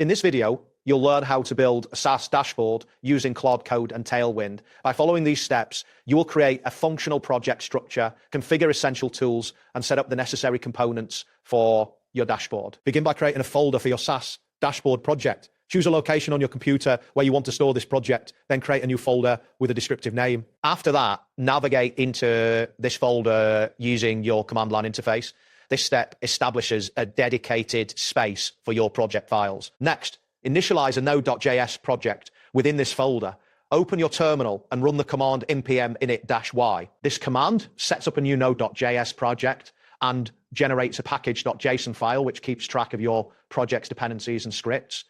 In this video, you'll learn how to build a SaaS dashboard using Claude Code and Tailwind. By following these steps, you will create a functional project structure, configure essential tools, and set up the necessary components for your dashboard. Begin by creating a folder for your SaaS dashboard project. Choose a location on your computer where you want to store this project, then create a new folder with a descriptive name. After that, navigate into this folder using your command line interface. This step establishes a dedicated space for your project files. Next, initialize a Node.js project within this folder. Open your terminal and run the command npm init-y. This command sets up a new Node.js project and generates a package.json file which keeps track of your project's dependencies and scripts.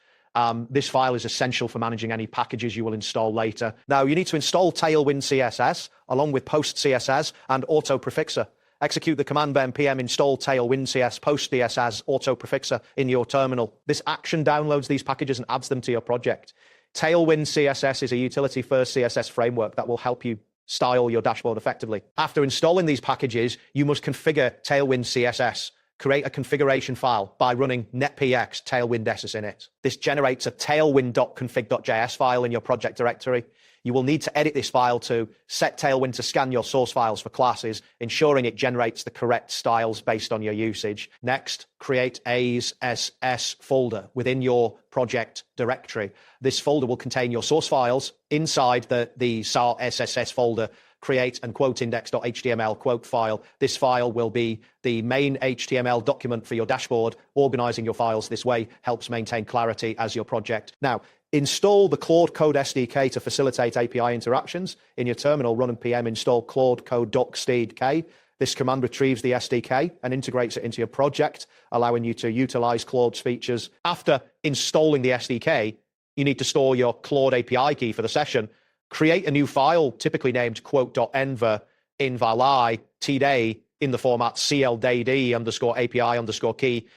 This file is essential for managing any packages you will install later. Now, you need to install Tailwind CSS along with Post CSS and Auto Prefixer. Execute the command npm install Tailwind CS Post CSS Auto Prefixer in your terminal. This action downloads these packages and adds them to your project. Tailwind CSS is a utility-first CSS framework that will help you style your dashboard effectively. After installing these packages, you must configure Tailwind CSS. Create a configuration file by running netpx tailwind sinit. This generates a tailwind.config.js file in your project directory. You will need to edit this file to set Tailwind to scan your source files for classes, ensuring it generates the correct styles based on your usage. Next, create a SS folder within your project directory. This folder will contain your source files. Inside the SAR SSS folder, create and quote index.html quote file. This file will be the main HTML document for your dashboard. Organizing your files this way helps maintain clarity as your project. Now, install the Claude Code SDK to facilitate API interactions. In your terminal, run npm install Claude Code SDK. This command retrieves the SDK and integrates it into your project, allowing you to utilize Claude's features. After installing the SDK, you need to store your Claude API key for the session. Create a new file, typically named quote.env in var today in the format cldd_API_key.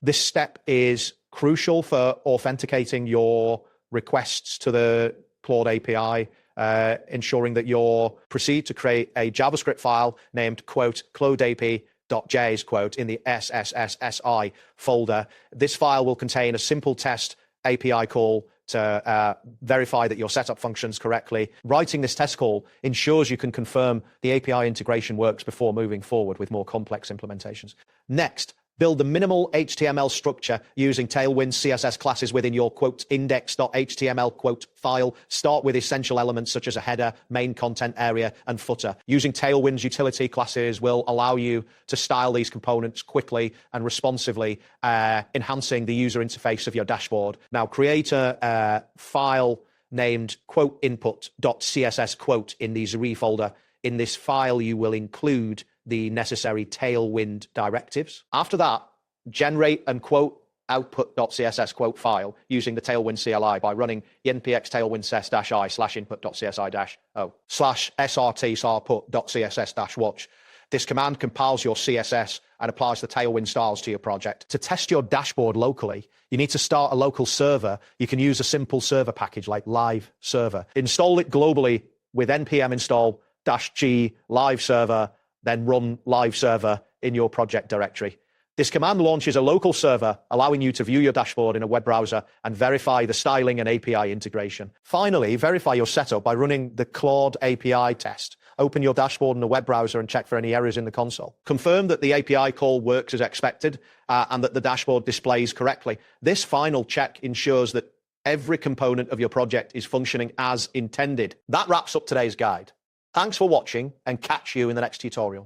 This step is crucial for authenticating your requests to the Claude API, ensuring that you'll proceed to create a JavaScript file named quote ClodeAP.js quote in the SSSSI folder. This file will contain a simple test API call to verify that your setup functions correctly. Writing this test call ensures you can confirm the API integration works before moving forward with more complex implementations. Next, build the minimal HTML structure using Tailwind CSS classes within your quote index.html quote file. Start with essential elements such as a header, main content area, and footer. Using Tailwind's utility classes will allow you to style these components quickly and responsively, enhancing the user interface of your dashboard. Now, create a file named quote input.css quote in the Zuri folder. In this file, you will include the necessary Tailwind directives. After that, generate and quote output.css quote file using the Tailwind CLI by running npx tailwind ses-i /input.csi-o /srt sarput.css-watch. This command compiles your CSS and applies the Tailwind styles to your project. To test your dashboard locally, you need to start a local server. You can use a simple server package like live server. Install it globally with npm install -g live server, then run live server in your project directory. This command launches a local server, allowing you to view your dashboard in a web browser and verify the styling and API integration. Finally, verify your setup by running the Claude API test. Open your dashboard in a web browser and check for any errors in the console. Confirm that the API call works as expected and that the dashboard displays correctly. This final check ensures that every component of your project is functioning as intended. That wraps up today's guide. Thanks for watching and catch you in the next tutorial.